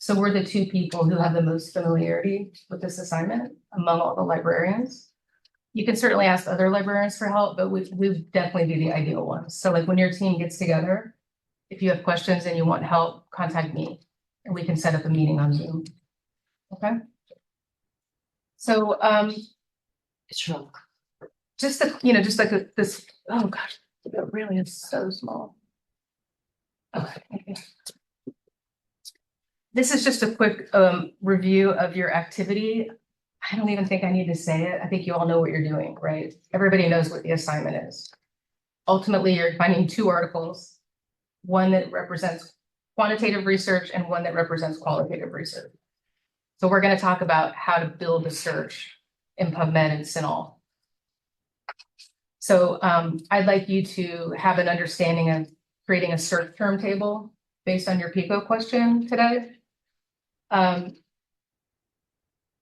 So we're the two people who have the most familiarity with this assignment among all the librarians. You can certainly ask other librarians for help, but we'd definitely be the ideal ones. So like when your team gets together, if you have questions and you want help, contact me and we can set up a meeting on Zoom. Okay. So It's shrunk. just this, oh gosh, it really is so small. Okay. This is just a quick review of your activity. I don't even think I need to say it. I think you all know what you're doing, right? Everybody knows what the assignment is. Ultimately, you're finding two articles, one that represents quantitative research and one that represents qualitative research. So we're going to talk about how to build a search in PubMed and CINAHL. So I'd like you to have an understanding of creating a search term table based on your PICO question today.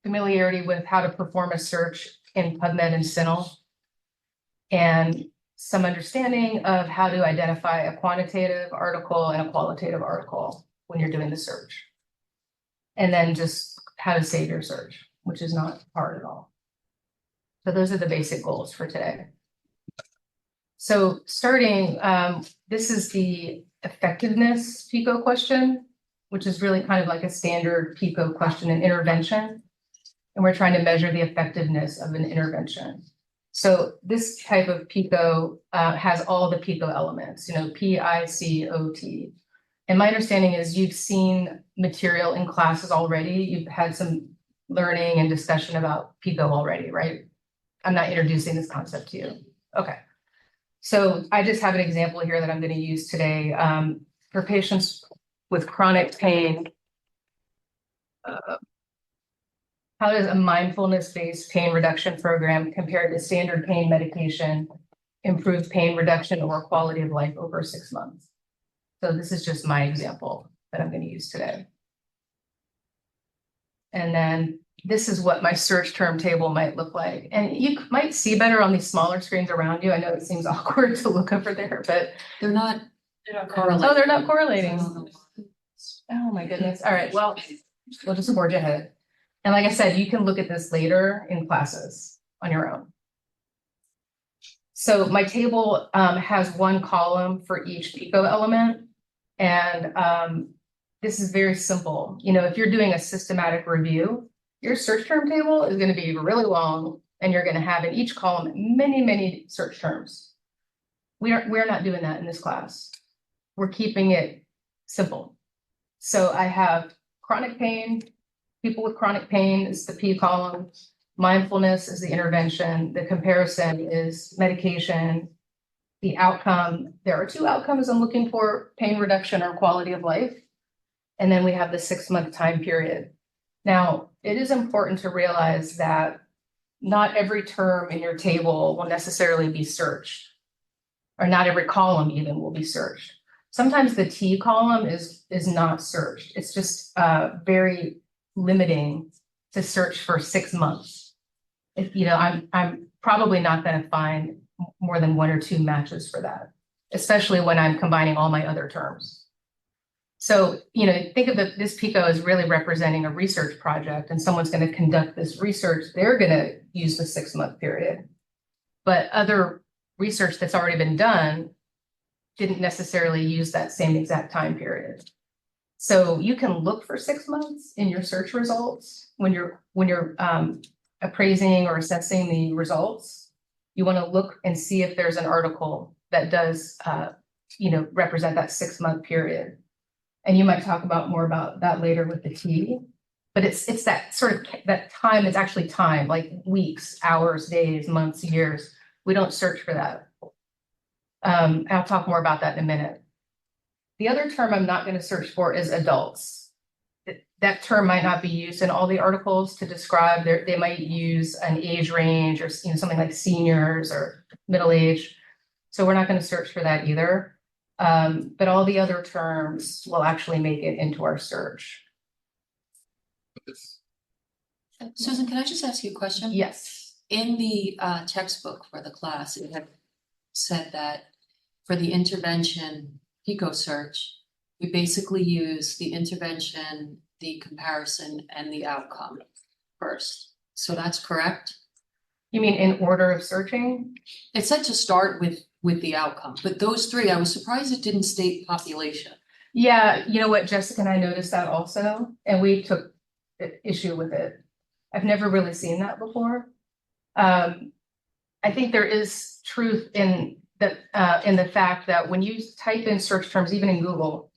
Familiarity with how to perform a search in PubMed and CINAHL, and some understanding of how to identify a quantitative article and a qualitative article when you're doing the search. And then just how to save your search, which is not hard at all. So those are the basic goals for today. So starting, this is the effectiveness PICO question, which is really kind of like a standard PICO question and intervention. And we're trying to measure the effectiveness of an intervention. So this type of PICO has all the PICO elements, PICOT. And my understanding is you've seen material in classes already. You've had some learning and discussion about PICO already, right? I'm not introducing this concept to you. Okay. So I just have an example here that I'm going to use today for patients with chronic pain. How does a mindfulness-based pain reduction program compared to standard pain medication improve pain reduction or quality of life over 6 months? So this is just my example that I'm going to use today. And then this is what my search term table might look like. And you might see better on these smaller screens around you. I know it seems awkward to look over there, but They're not correlating. oh, they're not correlating. Oh my goodness. All right, well, we'll just forge ahead. And like I said, you can look at this later in classes on your own. So my table has one column for each PICO element. And this is very simple. If you're doing a systematic review, your search term table is going to be really long and you're going to have in each column many, many search terms. We're not doing that in this class. We're keeping it simple. So I have chronic pain. People with chronic pain is the P column. Mindfulness is the intervention. The comparison is medication. The outcome, there are two outcomes I'm looking for: pain reduction or quality of life. And then we have the 6-month time period. Now, it is important to realize that not every term in your table will necessarily be searched, or not every column even will be searched. Sometimes the T column is not searched. It's just very limiting to search for 6 months. I'm probably not going to find more than 1 or 2 matches for that, especially when I'm combining all my other terms. So, think of this PICO as really representing a research project, and someone's going to conduct this research. They're going to use the 6-month period, but other research that's already been done didn't necessarily use that same exact time period. So you can look for 6 months in your search results when you're appraising or assessing the results. You want to look and see if there's an article that does, represent that 6-month period. And you might talk more about that later with the T. But it's that sort of that time. It's actually time, like weeks, hours, days, months, years. We don't search for that. I'll talk more about that in a minute. The other term I'm not going to search for is adults. That term might not be used in all the articles to describe. They might use an age range or something like seniors or middle age. So we're not going to search for that either. But all the other terms will actually make it into our search. Susan, can I just ask you a question? Yes. In the textbook for the class, it had said that for the intervention PICO search, we basically use the intervention, the comparison, and the outcome first. So that's correct? You mean in order of searching? It said to start with the outcome, but those three, I was surprised it didn't state population. Yeah, you know what, Jessica and I noticed that also, and we took issue with it. I've never really seen that before. I think there is truth in the fact that when you type in search terms, even in Google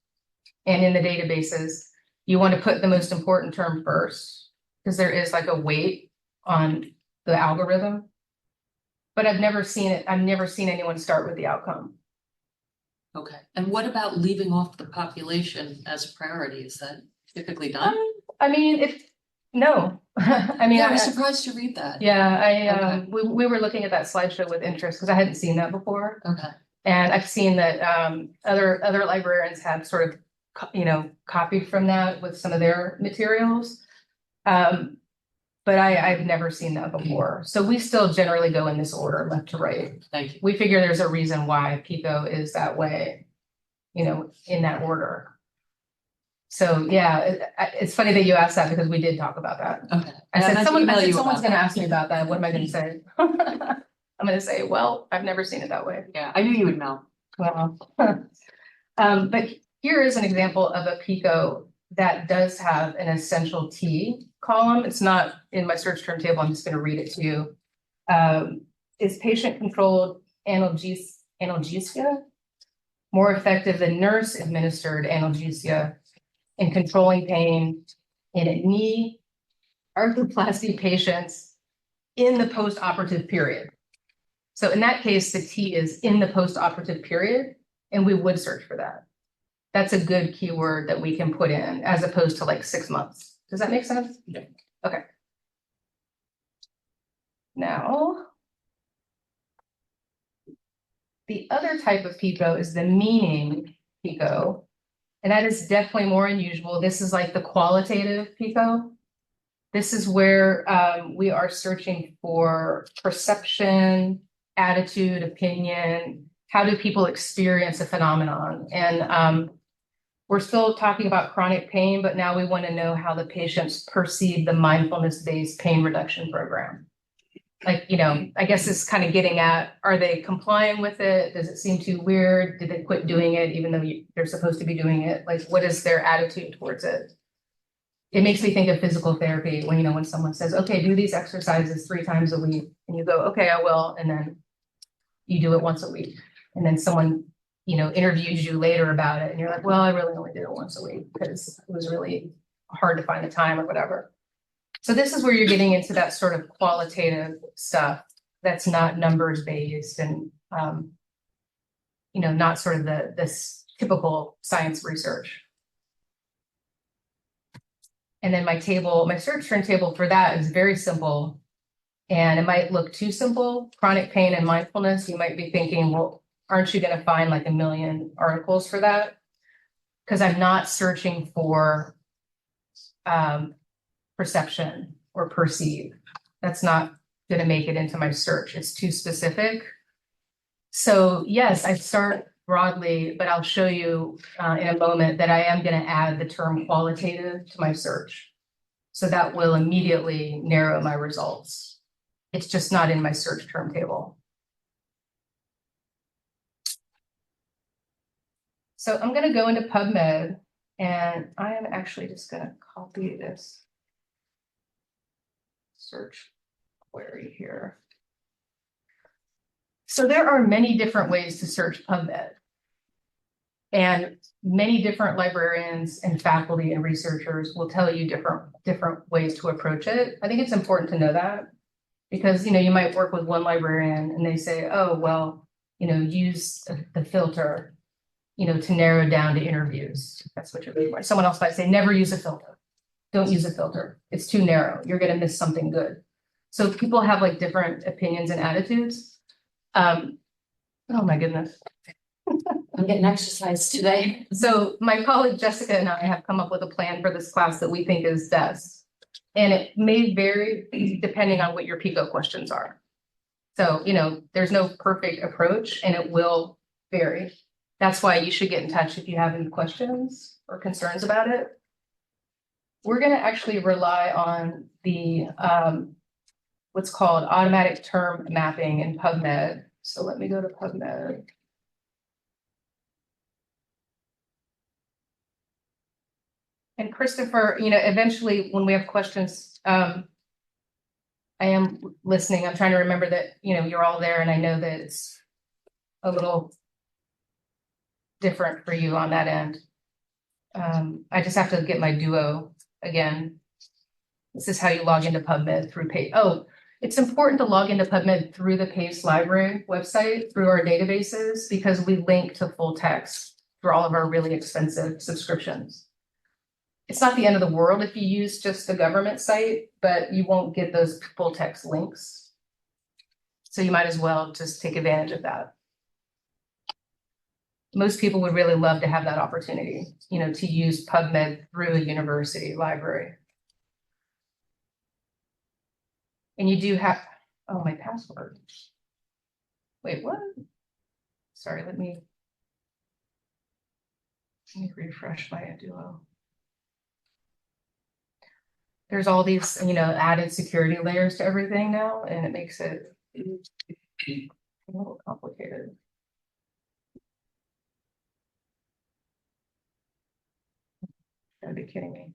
and in the databases, you want to put the most important term first, because there is like a weight on the algorithm. But I've never seen anyone start with the outcome. Okay, and what about leaving off the population as a priority? Is that typically done? I mean, no, I mean, Yeah, I was surprised to read that. yeah, Okay. we were looking at that slideshow with interest because I hadn't seen that before. Okay, And I've seen that other librarians have sort of, copied from that with some of their materials. But I've never seen that before. So we still generally go in this order, left to right. thank you. We figure there's a reason why PICO is that way, in that order. So yeah, it's funny that you asked that because we did talk about that. Okay. I said, someone's about gonna ask me about that. What am I gonna say? I'm gonna say, well, I've never seen it that way. Yeah, I knew you would know. Well, but here is an example of a PICO that does have an essential T column. It's not in my search term table. I'm just going to read it to you. Is patient-controlled analgesia more effective than nurse-administered analgesia in controlling pain in knee arthroplasty patients in the post-operative period? So in that case, the T is in the post-operative period, and we would search for that. That's a good keyword that we can put in as opposed to like 6 months. Does that make sense? Yeah. Okay. Now, the other type of PICO is the meaning PICO, and that is definitely more unusual. This is like the qualitative PICO. This is where we are searching for perception, attitude, opinion. How do people experience a phenomenon? And we're still talking about chronic pain, but now we want to know how the patients perceive the mindfulness-based pain reduction program. Like, I guess it's kind of getting at, are they complying with it? Does it seem too weird? Did they quit doing it even though they're supposed to be doing it? Like, what is their attitude towards it? It makes me think of physical therapy when someone says, okay, do these exercises 3 times a week, and you go, okay, I will. And then you do it once a week. And then someone interviews you later about it, and you're like, well, I really only did it once a week because it was really hard to find the time or whatever. So this is where you're getting into that sort of qualitative stuff that's not numbers based and, not sort of this typical science research. And then my search term table for that is very simple, and it might look too simple. Chronic pain and mindfulness, you might be thinking, well, aren't you going to find like 1 million articles for that? Because I'm not searching for perception or perceive. That's not going to make it into my search. It's too specific. So yes, I start broadly, but I'll show you in a moment that I am going to add the term qualitative to my search. So that will immediately narrow my results. It's just not in my search term table. So I'm going to go into PubMed, and I am actually just going to copy this search query here. So there are many different ways to search PubMed, and many different librarians and faculty and researchers will tell you different ways to approach it. I think it's important to know that, because you might work with one librarian and they say, oh, well, use the filter to narrow down to interviews. That's what you're looking for. Someone else might say, never use a filter. Don't use a filter. It's too narrow. You're going to miss something good. So people have like different opinions and attitudes. Oh my goodness. I'm getting exercise today. So my colleague Jessica and I have come up with a plan for this class that we think is best. And it may vary depending on what your PICO questions are. So, there's no perfect approach, and it will vary. That's why you should get in touch if you have any questions or concerns about it. We're gonna actually rely on the what's called automatic term mapping in PubMed. So let me go to PubMed. And Christopher, eventually when we have questions, I am listening. I'm trying to remember that, you're all there, and I know that it's a little different for you on that end. I just have to get my Duo again. This is how you log into PubMed through page. Oh, it's important to log into PubMed through the PACE library website, through our databases, because we link to full text for all of our really expensive subscriptions. It's not the end of the world if you use just the government site, but you won't get those full text links. So you might as well just take advantage of that. Most people would really love to have that opportunity, to use PubMed through a university library. And you do have, oh, my password. Wait, what? Sorry, let me refresh my Duo. There's all these, added security layers to everything now, and it makes it a little complicated. Gotta be kidding me.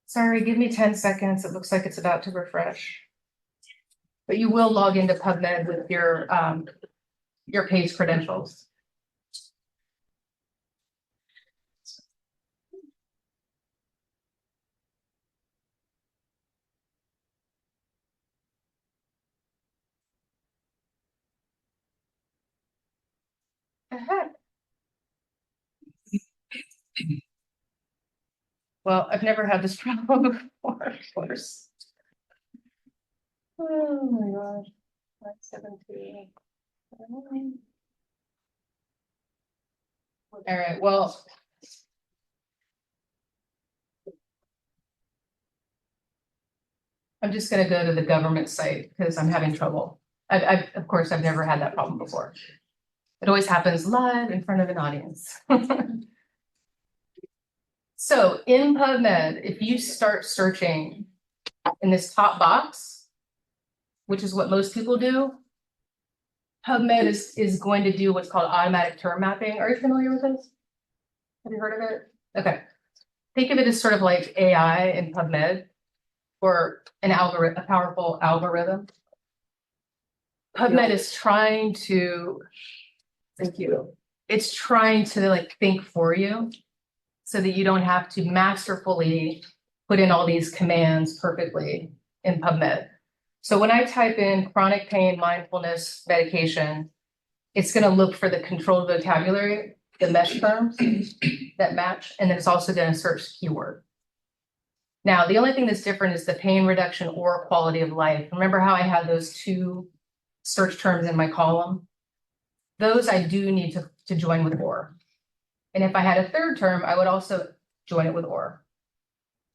Sorry, give me 10 seconds. It looks like it's about to refresh. But you will log into PubMed with your PACE credentials. Well, I've never had this problem before, of course. Oh my gosh. 517. All right, well. I'm just gonna go to the government site because I'm having trouble. Of course, I've never had that problem before. It always happens live in front of an audience. So in PubMed, if you start searching in this top box, which is what most people do, PubMed is going to do what's called automatic term mapping. Are you familiar with this? Have you heard of it? Okay. Think of it as sort of like AI in PubMed, or an algorithm, a powerful algorithm. PubMed is trying to, thank you. It's trying to think for you so that you don't have to masterfully put in all these commands perfectly in PubMed. So when I type in chronic pain, mindfulness, medication, it's going to look for the controlled vocabulary, the mesh terms that match, and then it's also going to search keyword. Now, the only thing that's different is the pain reduction or quality of life. Remember how I had those two search terms in my column? Those I do need to join with or. And if I had a third term, I would also join it with or.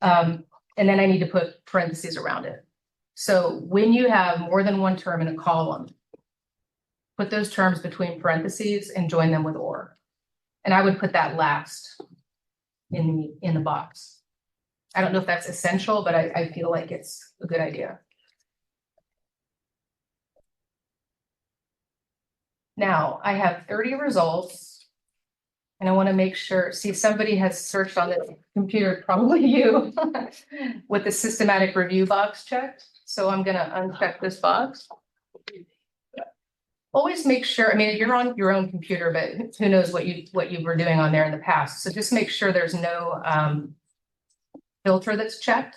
And then I need to put parentheses around it. So when you have more than one term in a column, put those terms between parentheses and join them with or. And I would put that last in the box. I don't know if that's essential, but I feel like it's a good idea. Now I have 30 results, and I want to make sure, see if somebody has searched on the computer, probably you, with the systematic review box checked. So I'm going to uncheck this box. Always make sure, I mean, you're on your own computer, but who knows what you were doing on there in the past. So just make sure there's no filter that's checked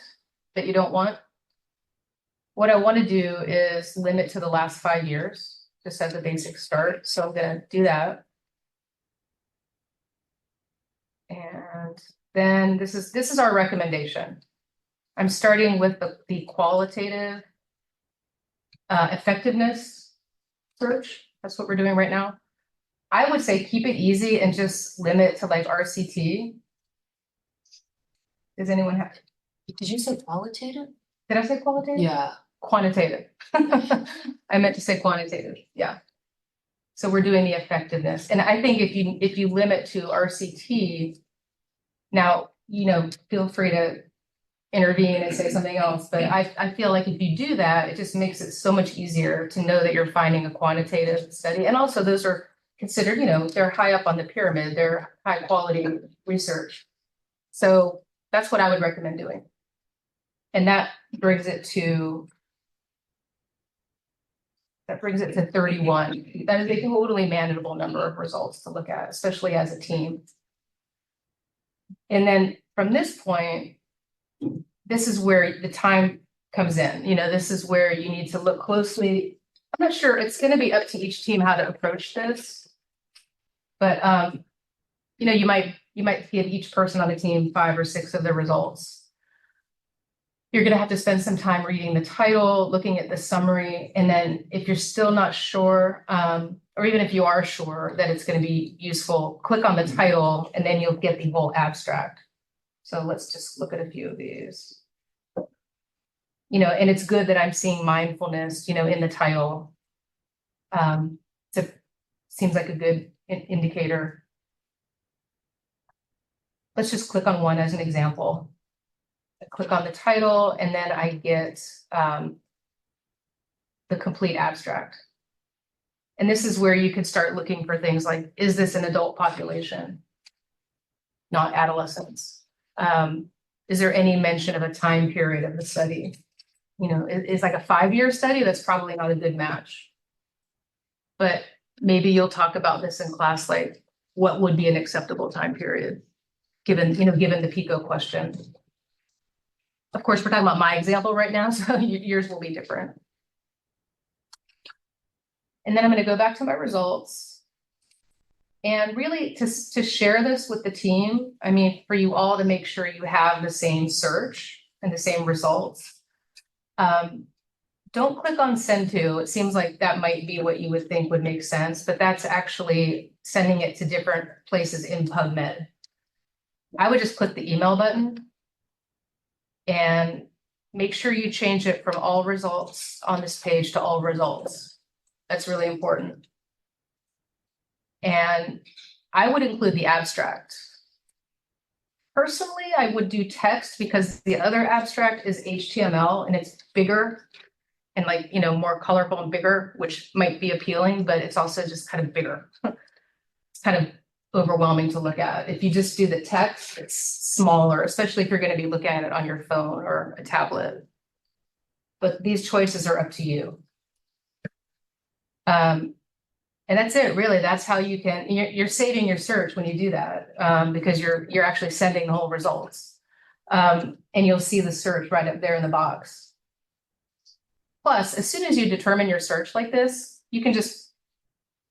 that you don't want. What I want to do is limit to the last 5 years, just as a basic start. So I'm going to do that. And then this is our recommendation. I'm starting with the qualitative effectiveness search. That's what we're doing right now. I would say keep it easy and just limit to like RCT. Does anyone have, Did you say qualitative? did I say qualitative? Yeah. Quantitative. I meant to say quantitative, yeah. So we're doing the effectiveness, and I think if you limit to RCT, now, feel free to intervene and say something else, but I feel like if you do that, it just makes it so much easier to know that you're finding a quantitative study, and also those are considered, they're high up on the pyramid, they're high quality research. So that's what I would recommend doing. And that brings it to 31. That is a totally manageable number of results to look at, especially as a team. And then from this point, this is where the time comes in. This is where you need to look closely. I'm not sure, it's going to be up to each team how to approach this. But you might give each person on the team 5 or 6 of the results. You're going to have to spend some time reading the title, looking at the summary, and then if you're still not sure, or even if you are sure that it's going to be useful, click on the title and then you'll get the whole abstract. So let's just look at a few of these. And it's good that I'm seeing mindfulness, in the title. Seems like a good indicator. Let's just click on one as an example. I click on the title and then I get the complete abstract. And this is where you could start looking for things like, is this an adult population? Not adolescents. Is there any mention of a time period of the study? Is like a 5-year study, that's probably not a good match. But maybe you'll talk about this in class, like what would be an acceptable time period, given the PICO question. Of course, we're talking about my example right now, so yours will be different. And then I'm going to go back to my results. And really to share this with the team, for you all to make sure you have the same search and the same results. Don't click on send to. It seems like that might be what you would think would make sense, but that's actually sending it to different places in PubMed. I would just click the email button and make sure you change it from all results on this page to all results. That's really important. And I would include the abstract. Personally, I would do text because the other abstract is HTML and it's bigger and more colorful and bigger, which might be appealing, but it's also just kind of bigger. It's kind of overwhelming to look at. If you just do the text, it's smaller, especially if you're going to be looking at it on your phone or a tablet. But these choices are up to you. And that's it, really. That's how you can, you're saving your search when you do that, because you're actually sending the whole results. And you'll see the search right up there in the box. Plus, as soon as you determine your search like this, you can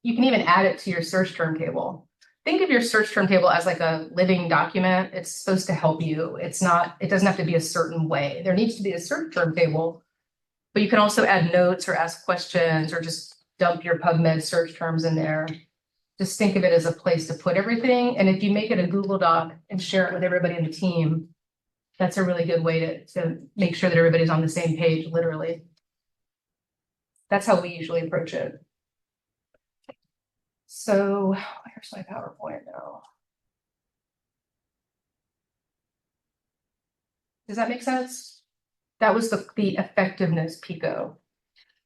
even add it to your search term table. Think of your search term table as like a living document. It's supposed to help you. It doesn't have to be a certain way. There needs to be a search term table, but you can also add notes or ask questions or just dump your PubMed search terms in there. Just think of it as a place to put everything. And if you make it a Google Doc and share it with everybody in the team, that's a really good way to make sure that everybody's on the same page, literally. That's how we usually approach it. So here's my PowerPoint now. Does that make sense? That was the effectiveness PICO.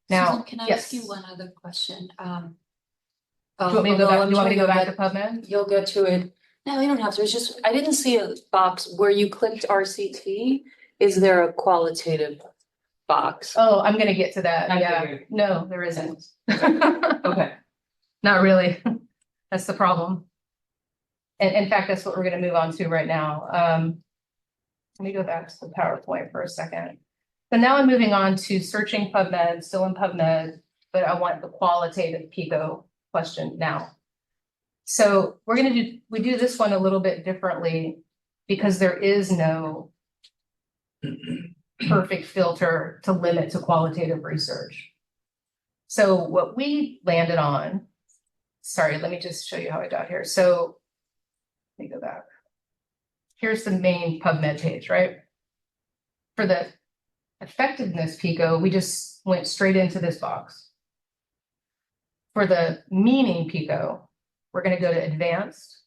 Now, Susan, can I yes. ask you one other question? Do you want me to go back? Do you want me to go back to PubMed? You'll get to it. No, you don't have to. It's just, I didn't see a box where you clicked RCT. Is there a qualitative box? Oh, I'm gonna get to that. I Yeah, figured. no, there isn't. Okay. Not really. That's the problem. And in fact, that's what we're gonna move on to right now. Let me go back to the PowerPoint for a second. So now I'm moving on to searching PubMed, still in PubMed, but I want the qualitative PICO question now. So we do this one a little bit differently because there is no perfect filter to limit to qualitative research. So what we landed on, sorry, let me just show you how I got here. So let me go back. here's the main PubMed page, right? For the effectiveness PICO, we just went straight into this box. For the meaning PICO, we're going to go to advanced,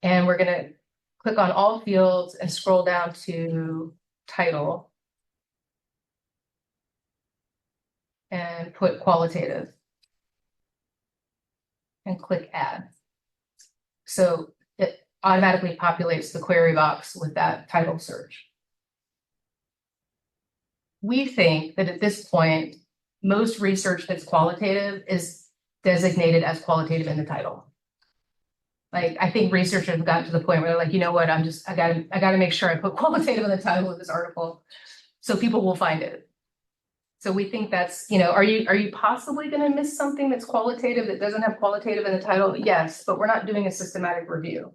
and we're going to click on all fields and scroll down to title and put qualitative and click add. So it automatically populates the query box with that title search. We think that at this point, most research that's qualitative is designated as qualitative in the title. Like, I think researchers have gotten to the point where they're like, you know what, I gotta make sure I put qualitative in the title of this article so people will find it. So we think that's, are you possibly gonna miss something that's qualitative that doesn't have qualitative in the title? Yes, but we're not doing a systematic review.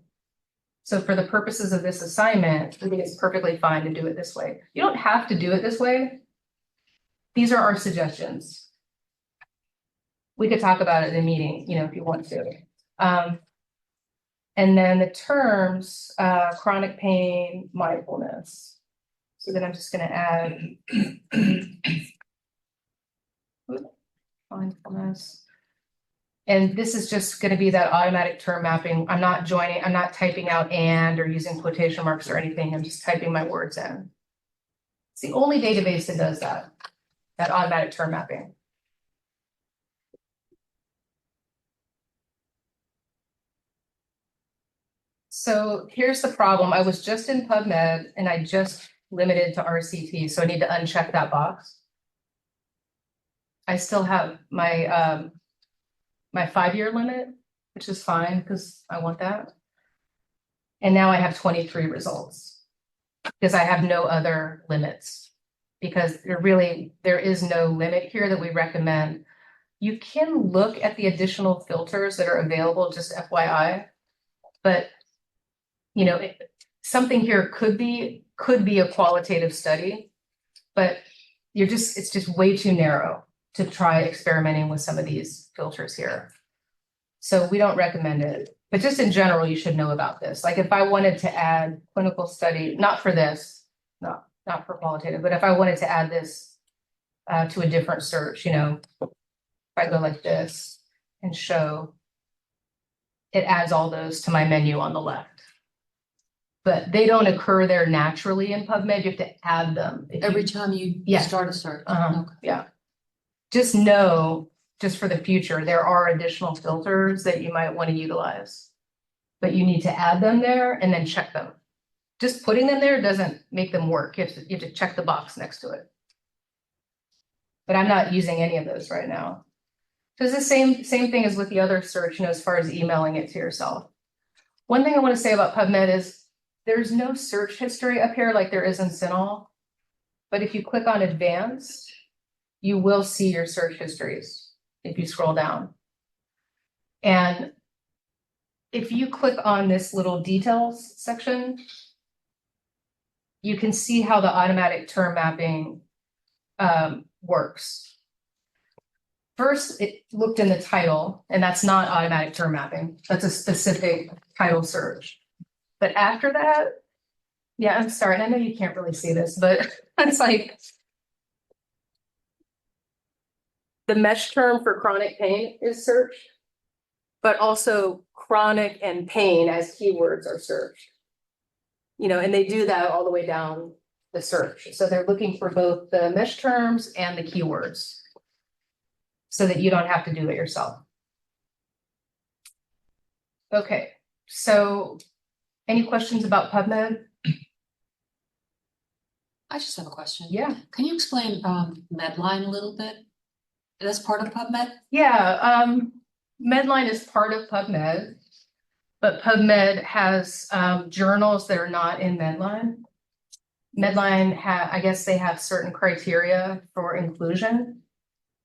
So for the purposes of this assignment, I think it's perfectly fine to do it this way. You don't have to do it this way. These are our suggestions. We could talk about it in a meeting, if you want to. And then the terms, chronic pain, mindfulness. So then I'm just gonna add mindfulness. And this is just gonna be that automatic term mapping. I'm not typing out and or using quotation marks or anything. I'm just typing my words in. It's the only database that does that automatic term mapping. So here's the problem. I was just in PubMed and I just limited to RCT, so I need to uncheck that box. I still have my my 5-year limit, which is fine because I want that. And now I have 23 results because I have no other limits, because there is no limit here that we recommend. You can look at the additional filters that are available, just FYI, but something here could be a qualitative study, but it's just way too narrow to try experimenting with some of these filters here. So we don't recommend it, but just in general, you should know about this. Like if I wanted to add clinical study, not for this, not for qualitative, but if I wanted to add this to a different search, if I go like this and show, it adds all those to my menu on the left. But they don't occur there naturally in PubMed. You have to add them. Every time you start a search. Okay. Okay. Yeah. Just know, just for the future, there are additional filters that you might want to utilize, but you need to add them there and then check them. Just putting them there doesn't make them work. You have to check the box next to it. But I'm not using any of those right now. So it's the same thing as with the other search, as far as emailing it to yourself. One thing I want to say about PubMed is there's no search history up here like there is in CINAHL. But if you click on advanced, you will see your search histories if you scroll down. And if you click on this little details section, you can see how the automatic term mapping works. First, it looked in the title, and that's not automatic term mapping. That's a specific title search. But after that, yeah, I'm sorry, and I know you can't really see this, but it's like the mesh term for chronic pain is searched, but also chronic and pain as keywords are searched. And they do that all the way down the search. So they're looking for both the mesh terms and the keywords so that you don't have to do it yourself. Okay, so any questions about PubMed? I just have a question. Yeah. Can you explain Medline a little bit? That's part of PubMed? Yeah, Medline is part of PubMed, but PubMed has journals that are not in Medline. Medline I guess they have certain criteria for inclusion.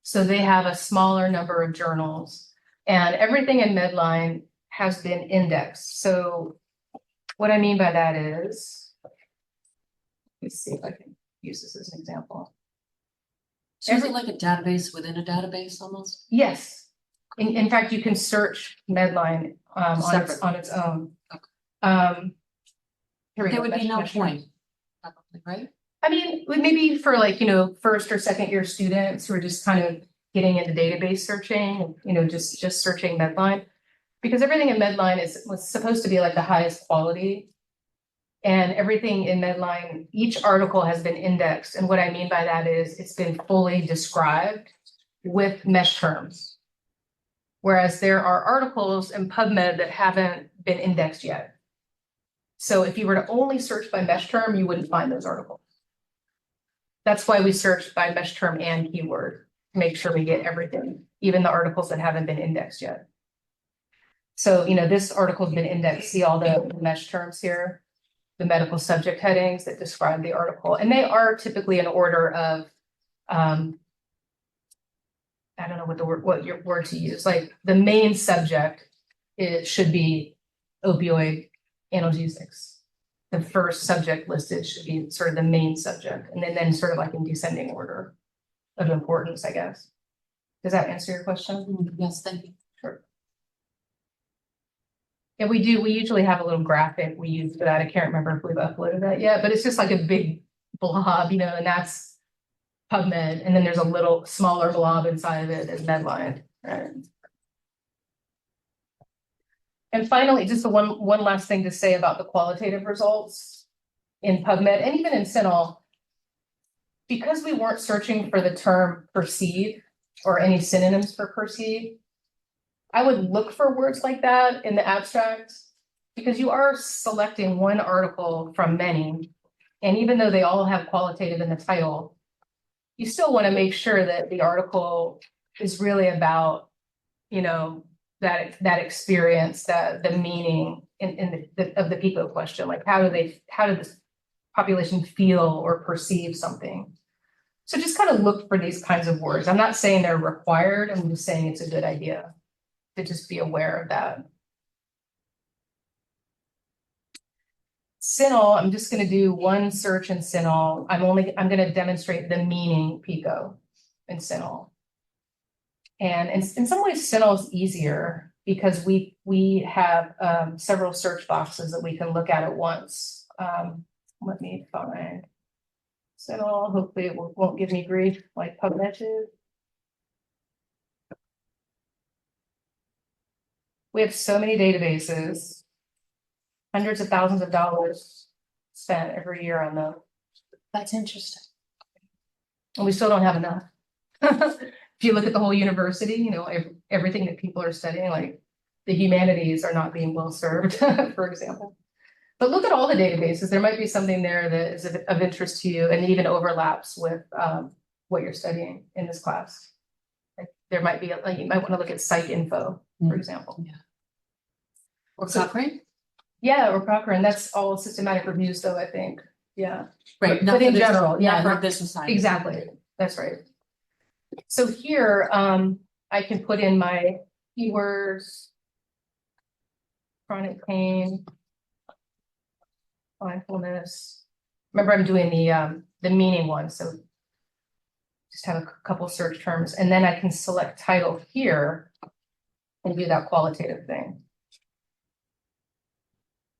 So they have a smaller number of journals, and everything in Medline has been indexed. So what I mean by that is, let's see if I can use this as an example. So is it like a database within a database almost? Yes. In fact, you can search Medline on its own. Okay. here we There go, would be no mesh term. point, probably, right? I mean, maybe for like, first or second year students who are just kind of getting into database searching, just searching Medline. Because everything in Medline was supposed to be like the highest quality. And everything in Medline, each article has been indexed. And what I mean by that is it's been fully described with mesh terms. Whereas there are articles in PubMed that haven't been indexed yet. So if you were to only search by mesh term, you wouldn't find those articles. That's why we search by mesh term and keyword, to make sure we get everything, even the articles that haven't been indexed yet. So, this article's been indexed, see all the mesh terms here, the medical subject headings that describe the article, and they are typically in order of, I don't know what your word to use, like the main subject, it should be opioid analgesics. The first subject listed should be sort of the main subject, and then sort of like in descending order of importance, I guess. Does that answer your question? Yes, thank you. Sure. And we usually have a little graphic we use for that. I can't remember if we've uploaded that yet, but it's just like a big blob, and that's PubMed. And then there's a little smaller blob inside of it as Medline, right? And finally, just one last thing to say about the qualitative results in PubMed and even in CINAHL. Because we weren't searching for the term perceive or any synonyms for perceive, I would look for words like that in the abstract, because you are selecting one article from many. And even though they all have qualitative in the title, you still want to make sure that the article is really about, that experience, the meaning of the PICO question. Like how did this population feel or perceive something? So just kind of look for these kinds of words. I'm not saying they're required, I'm just saying it's a good idea to just be aware of that. CINAHL, I'm just going to do one search in CINAHL. I'm going to demonstrate the meaning PICO in CINAHL. And in some ways, CINAHL is easier because we have several search boxes that we can look at once. Let me find CINAHL. Hopefully it won't give me grief like PubMed did. We have so many databases, hundreds of thousands of dollars spent every year on them. That's interesting. And we still don't have enough. If you look at the whole university, everything that people are studying, like the humanities are not being well served, for example. But look at all the databases. There might be something there that is of interest to you and even overlaps with what you're studying in this class. Like there might be, like you might want to look at psych info, for example. Yeah. Or Cochrane? Yeah, or Cochrane. That's all systematic reviews, though, I think. Yeah. Right. But in general, not yeah, for business science. exactly. That's right. So here, I can put in my keywords, chronic pain, mindfulness. Remember, I'm doing the meaning one, so just have a couple search terms, and then I can select title here and do that qualitative thing.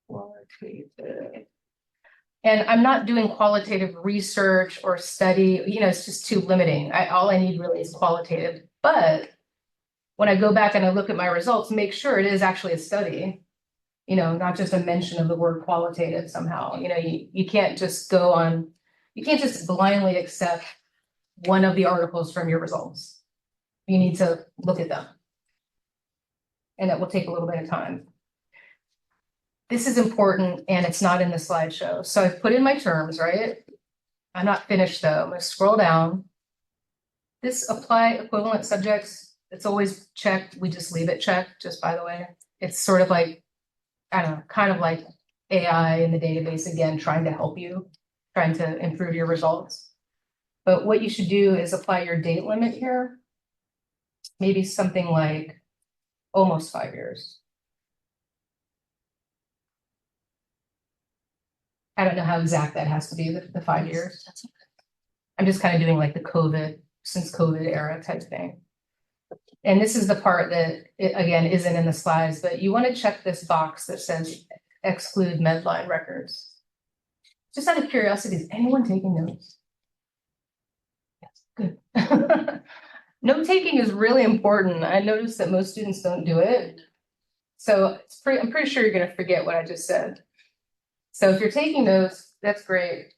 Qualitative. And I'm not doing qualitative research or study, it's just too limiting. All I need really is qualitative. But when I go back and I look at my results, make sure it is actually a study, not just a mention of the word qualitative somehow. You can't just you can't just blindly accept one of the articles from your results. You need to look at them. And it will take a little bit of time. This is important and it's not in the slideshow. So I've put in my terms, right? I'm not finished though. I'm going to scroll down. This apply equivalent subjects, it's always checked. We just leave it checked, just by the way. It's sort of like, I don't know, kind of like AI in the database, again, trying to help you, trying to improve your results. But what you should do is apply your date limit here. Maybe something like almost 5 years. I don't know how exact that has to be, the 5 years. I'm just kind of doing like the since COVID era type thing. And this is the part that, again, isn't in the slides, but you want to check this box that says exclude Medline records. Just out of curiosity, is anyone taking notes? Yes, good. Note taking is really important. I noticed that most students don't do it. So I'm pretty sure you're gonna forget what I just said. So if you're taking notes, that's great.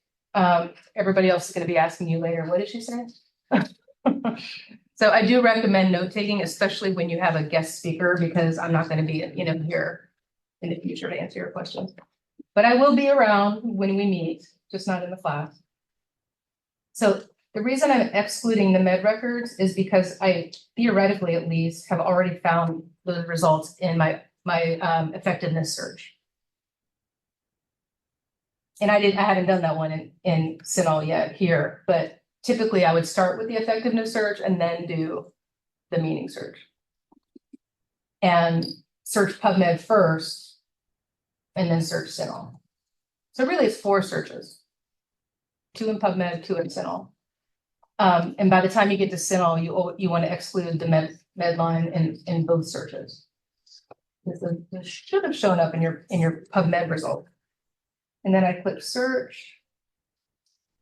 Everybody else is gonna be asking you later, what did she say? So I do recommend note taking, especially when you have a guest speaker, because I'm not gonna be, here in the future to answer your questions. But I will be around when we meet, just not in the class. So the reason I'm excluding the med records is because I theoretically at least have already found those results in my effectiveness search. And I haven't done that one in CINAHL yet here, but typically I would start with the effectiveness search and then do the meaning search. And search PubMed first, and then search CINAHL. So really it's 4 searches. 2 in PubMed, 2 in CINAHL. And by the time you get to CINAHL, you want to exclude the med line in both searches. This should have shown up in your PubMed result. And then I click search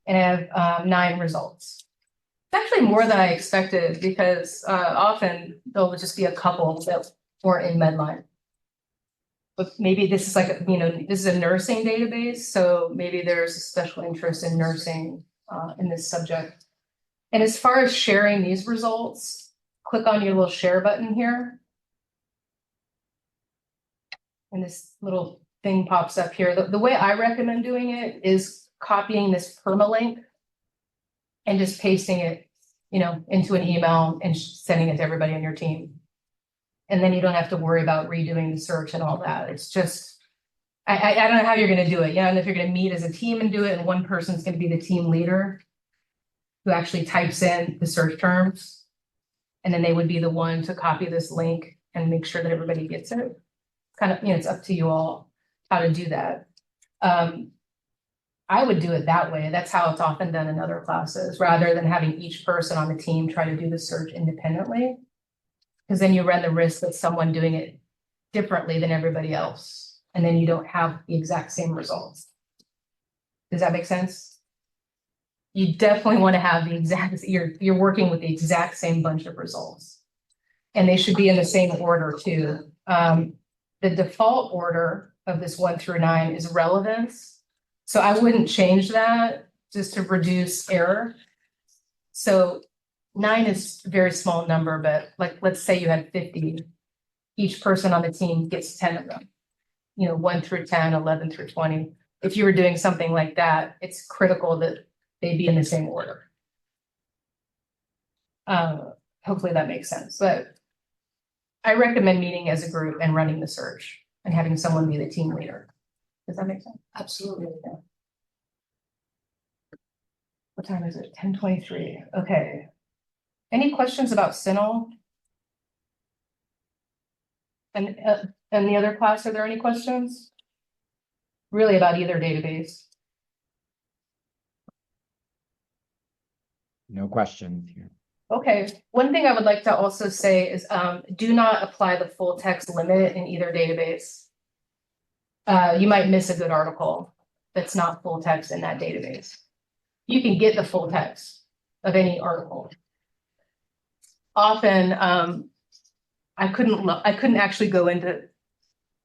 and I have 9 results. It's actually more than I expected because often there'll just be a couple that weren't in Medline. But maybe this is like, this is a nursing database, so maybe there's a special interest in nursing in this subject. And as far as sharing these results, click on your little share button here. And this little thing pops up here. The way I recommend doing it is copying this permalink and just pasting it, into an email and sending it to everybody on your team. And then you don't have to worry about redoing the search and all that. It's just, I don't know how you're going to do it. And if you're going to meet as a team and do it, and one person's going to be the team leader who actually types in the search terms. And then they would be the one to copy this link and make sure that everybody gets it. Kind of, it's up to you all how to do that. I would do it that way. That's how it's often done in other classes, rather than having each person on the team try to do the search independently. Because then you run the risk of someone doing it differently than everybody else. And then you don't have the exact same results. Does that make sense? You definitely want to have the exact, you're working with the exact same bunch of results. And they should be in the same order too. The default order of this 1 through 9 is relevance. So I wouldn't change that just to reduce error. So 9 is a very small number, but let's say you had 50. Each person on the team gets 10 of them. 1 through 10, 11 through 20. If you were doing something like that, it's critical that they be in the same order. Hopefully that makes sense. But I recommend meeting as a group and running the search and having someone be the team leader. Does that make sense? Absolutely. Yeah. What time is it? 10:23. Okay. Any questions about CINAHL? And the other class, are there any questions? Really about either database? No questions here. Okay, one thing I would like to also say is do not apply the full text limit in either database. You might miss a good article that's not full text in that database. You can get the full text of any article. Often, I couldn't actually go into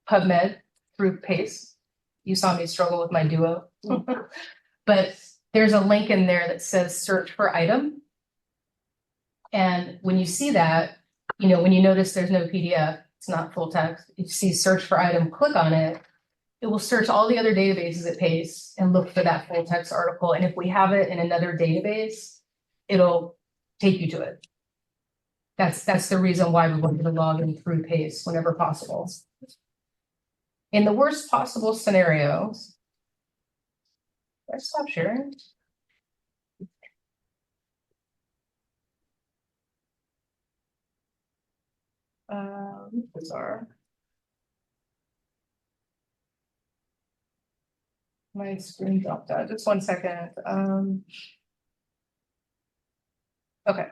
PubMed through PACE. You saw me struggle with my duo. But there's a link in there that says search for item. And when you see that, when you notice there's no PDF, it's not full text, you see search for item, click on it, it will search all the other databases at PACE and look for that full text article. And if we have it in another database, it'll take you to it. That's the reason why we want you to log in through PACE whenever possible. In the worst possible scenarios, let's stop sharing. Bizarre. My screen dropped out. Just 1 second. Okay.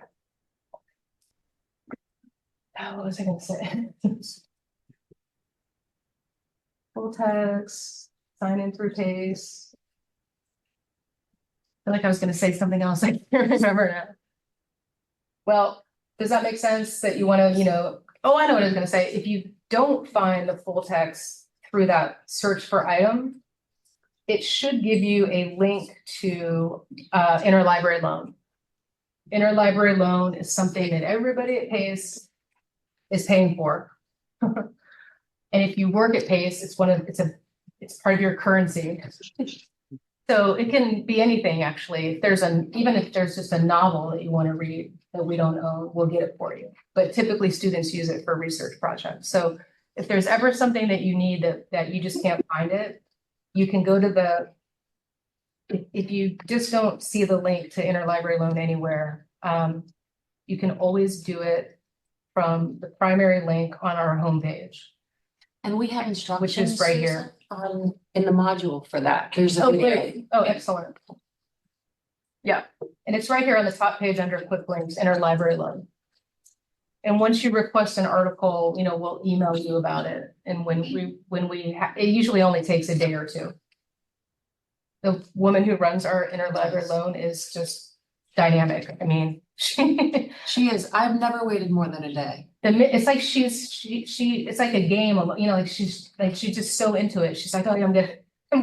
Oh, what was I going to say? Full text, sign in through PACE. feel like I was gonna say something else. I can't remember now. Well, does that make sense that you wanna, oh, I know what I was gonna say. If you don't find the full text through that search for item, it should give you a link to interlibrary loan. Interlibrary loan is something that everybody at PACE is paying for. And if you work at PACE, it's part of your currency. So it can be anything, actually. Even if there's just a novel that you want to read that we don't own, we'll get it for you. But typically students use it for research projects. So if there's ever something that you need that you just can't find it, you can go to if you just don't see the link to interlibrary loan anywhere, you can always do it from the primary link on our homepage. And we have instructions. Which is right here. In the module for that. There's a Oh, video. great. Oh, excellent. Yeah, and it's right here on the top page under quick links, interlibrary loan. And once you request an article, we'll email you about it. And it usually only takes a day or two. The woman who runs our interlibrary loan is just dynamic. I mean, She is. I've never waited more than a day. it's like it's like a game, like she's just so into it. She's like, oh yeah, I'm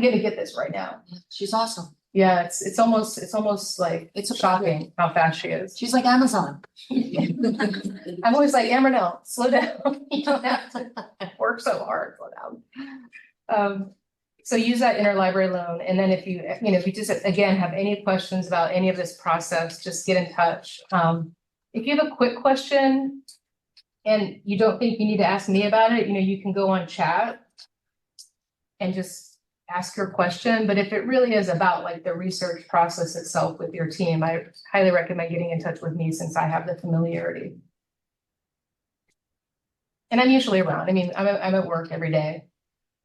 gonna get this right now. She's awesome. Yeah, it's almost like It's shocking how fast she is. She's like Amazon. I'm always like, Amernell, slow down. You don't have to work so hard, slow down. So use that interlibrary loan. And then if you just, again, have any questions about any of this process, just get in touch. If you have a quick question and you don't think you need to ask me about it, you can go on chat and just ask your question. But if it really is about like the research process itself with your team, I highly recommend getting in touch with me since I have the familiarity. And I'm usually around. I mean, I'm at work every day.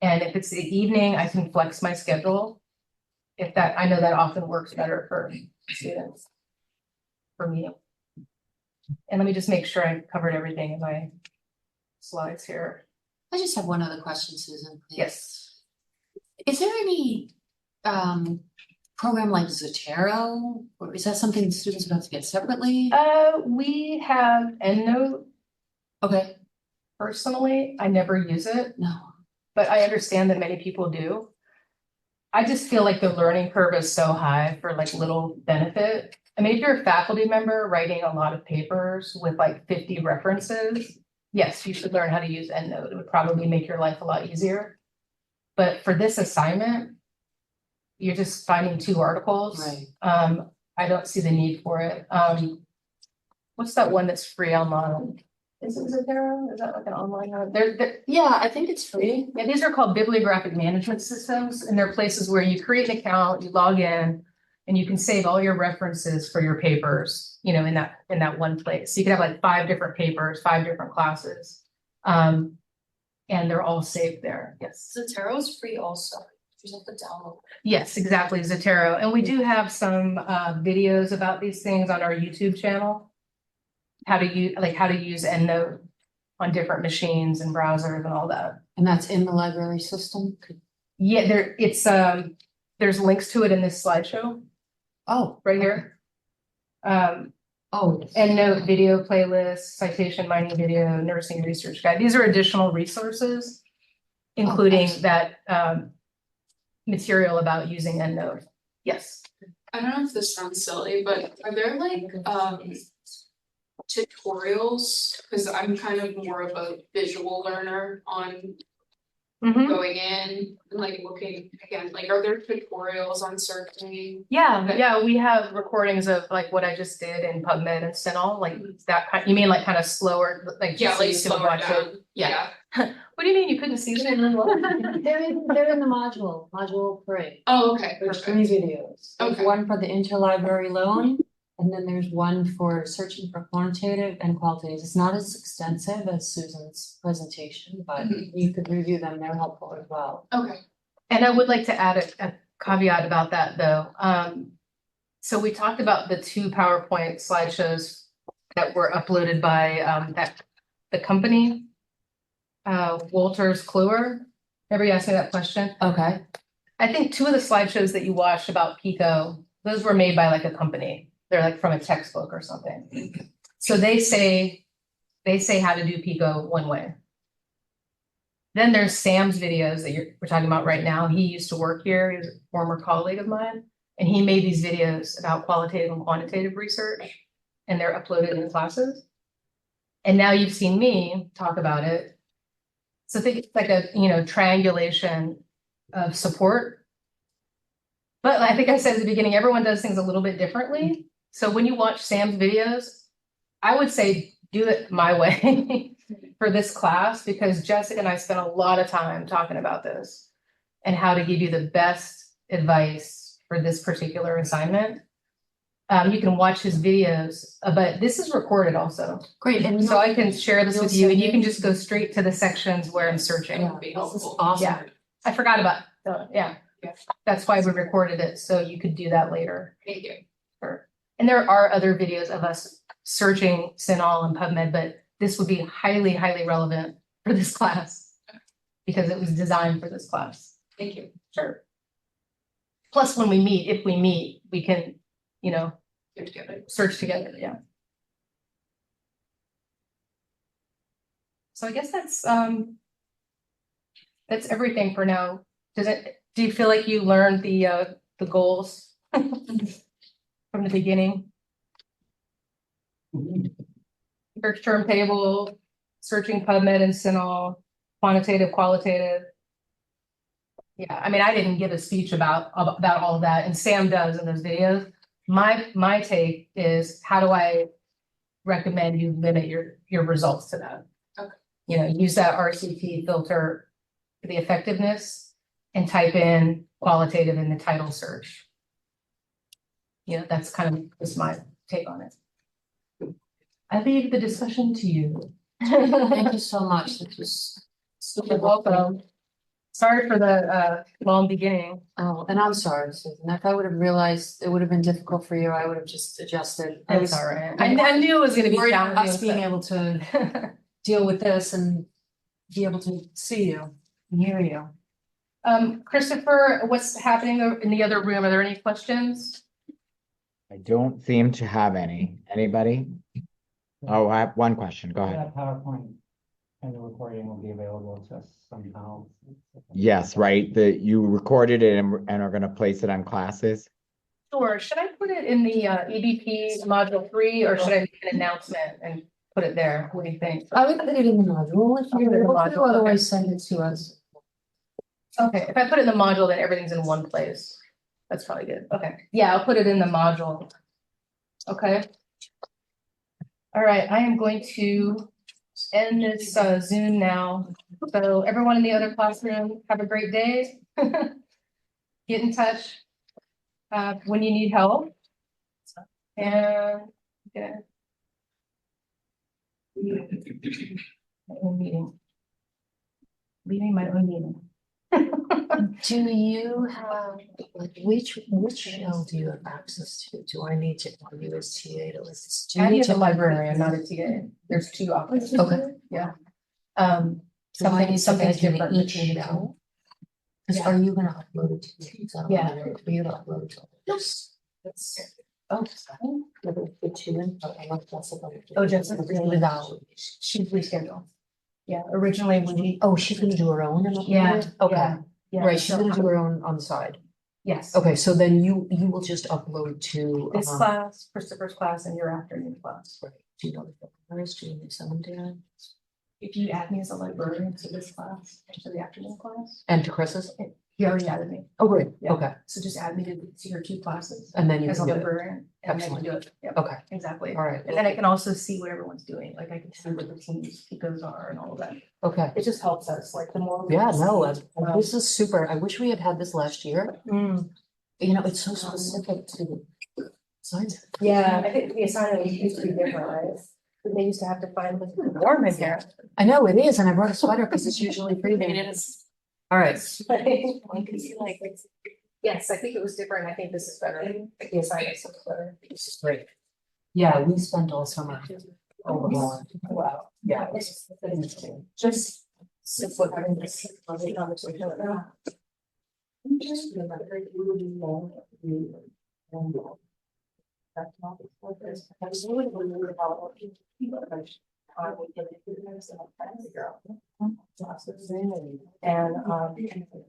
And if it's the evening, I can flex my schedule. I know that often works better for students, for me. And let me just make sure I covered everything in my slides here. I just have one other question, Susan, please. Yes. Is there any program like Zotero, or is that something students would have to get separately? We have EndNote. Okay. Personally, I never use it. No. But I understand that many people do. I just feel like the learning curve is so high for like little benefit. I mean, if you're a faculty member writing a lot of papers with like 50 references, yes, you should learn how to use EndNote. It would probably make your life a lot easier. But for this assignment, you're just finding 2 articles. Right. I don't see the need for it. What's that one that's free online? Is it Zotero? Is that like an online one? Yeah, I think it's free. Yeah, these are called bibliographic management systems, and they're places where you create an account, you log in, and you can save all your references for your papers, in that one place. So you can have like 5 different papers, 5 different classes. And they're all saved there. Yes. Zotero is free also. You just have to download. Yes, exactly, Zotero. And we do have some videos about these things on our YouTube channel. How to use EndNote on different machines and browsers and all that. And that's in the library system? Yeah, there's links to it in this slideshow. Oh, right here. EndNote video playlist, citation mining video, nursing research guide. These are additional resources, including that material about using EndNote. Yes. I don't know if this sounds silly, but are there like tutorials? Because I'm kind of more of a visual learner on going in and like looking again, like are there tutorials on certain? Yeah, we have recordings of like what I just did in PubMed and CINAHL, like that kind. You mean like kind of slower, like Yeah, just so like you can slower watch down. it? Yeah. What do you mean you couldn't see them? they're in the module 3. Oh, okay, There's perfect. 3 videos. There's Okay. one for the interlibrary loan, and then there's one for searching for quantitative and qualitative. It's not as extensive as Susan's presentation, but you could review them. They're helpful as well. Okay. And I would like to add a caveat about that though. So we talked about the 2 PowerPoint slideshows that were uploaded by the company, Wolters Kluwer. Remember you asked me that question? Okay. I think 2 of the slideshows that you watched about PICO, Those were made by like a company. They're like from a textbook or something. So they say how to do PICO one way. Then there's Sam's videos that we're talking about right now. He used to work here. He was a former colleague of mine. And he made these videos about qualitative and quantitative research, and they're uploaded in classes. And now you've seen me talk about it. So think it's like a, triangulation of support. But I think I said at the beginning, everyone does things a little bit differently. So when you watch Sam's videos, I would say do it my way for this class, because Jessica and I spent a lot of time talking about this and how to give you the best advice for this particular assignment. You can watch his videos, but this is recorded also. Great, and So I can share this with you, and you can just go go. straight to the sections where I'm searching. That would be This is helpful. awesome. Yeah. I forgot about, yeah. That's why we recorded it, so you could do that later. Thank you. Sure. And there are other videos of us searching CINAHL and PubMed, but this would be highly, highly relevant for this class because it was designed for this class. Thank you. Sure. Plus, when we meet, if we meet, we can, Get together. search together, yeah. So I guess that's everything for now. Do you feel like you learned the goals from the beginning? Search term table, searching PubMed and CINAHL, quantitative, qualitative. Yeah, I mean, I didn't give a speech about all of that, and Sam does in those videos. My take is, how do I recommend you limit your results to that? Okay. Use that RCT filter for the effectiveness and type in qualitative in the title search. That's kind of just my take on it. I leave the discussion to you. Thank you so much. This was You're welcome. Sorry for the long beginning. Oh, and I'm sorry, Susan. If I would have realized it would have been difficult for you, I would have just adjusted. I was That's all right. I knew it was gonna be worried about us challenging. being able to deal with this and be able to see you and hear you. Christopher, what's happening in the other room? Are there any questions? I don't seem to have any. Anybody? Oh, I have one question. Go ahead. That PowerPoint and the recording will be available to us somehow. Yes, right. You recorded it and are gonna place it on classes? Sure. Should I put it in the EBP module 3, or should I make an announcement and put it there? What do you think? I would put it in the module if I'll you're put it in the able to, module, okay. otherwise send it to us. Okay, if I put it in the module, then everything's in one place. That's probably good. Okay, yeah, I'll put it in the module. Okay. All right, I am going to end this Zoom now. So everyone in the other classroom, have a great day. Get in touch when you need help. And yeah. My own meeting. Leaving my own meeting. Do you have, like, which shell do you have access to? Do I need to call you as TA to list? Do you I'm need a to librarian, not a TA. There's 2 offices. Okay. Yeah. Do I need to Something's add you to different each between the two. shell? Cause Yeah. are you gonna upload it to me? 'Cause I don't Yeah. know for you to upload it to. Yes. Oh, sorry. The 2 in, I love Jessica. Oh, Jessica. Without. She's rescheduled. Yeah, originally we. Oh, she's gonna do her own and upload Yeah. it? Okay, yeah, yeah, right, she's so- gonna do her own on the side. Yes. Okay, so then you will just upload to. This class, Christopher's class, and your afternoon class. Right. Do you know the first, do you need someone to, If you add me as a librarian to this class, to the afternoon class, and to Chris's? he already added me. Oh, great, Yeah. okay, So just add me to your 2 classes and then you as a can do it, librarian, and then I can do it. Yep, okay, exactly. all right, And then I can also see what everyone's doing, like I can see what the team's PICOs are and all of that. okay. It just helps us, like the more. we Yeah, see, no, um, this is super, I wish we had had this last year, mm, it's so specific to science. Yeah, I think the assignment used to be different, right? They used to have to find like warm in here. I know it is, and I brought a sweater because it's usually freezing. It is. All right, Yes, I think it was different. I think this is better. The assignment is better. this is great. Yeah, we spent all summer. Wow. Yeah. It's interesting. Just since we're having this conversation right now. And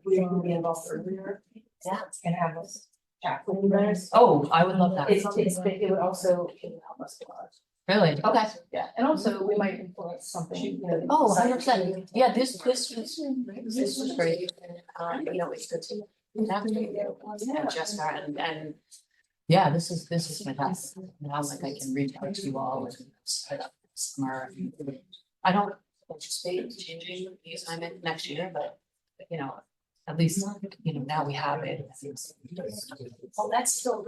we will be involved earlier. Yeah. And have us chat with you guys. Oh, I would love that. It would also help us a lot. Really? Okay. Yeah, and also we might influence something, you know. Oh, 100%. Yeah, this was great. You know, it's good to and Jessica and yeah, this is fantastic. Now like I can reach out to you all and set up summer. I don't anticipate changing the assignment next year, but you know, at least, you know, now we have it. Well, that's still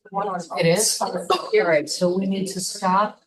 one on. It is. You're right. So we need to stop.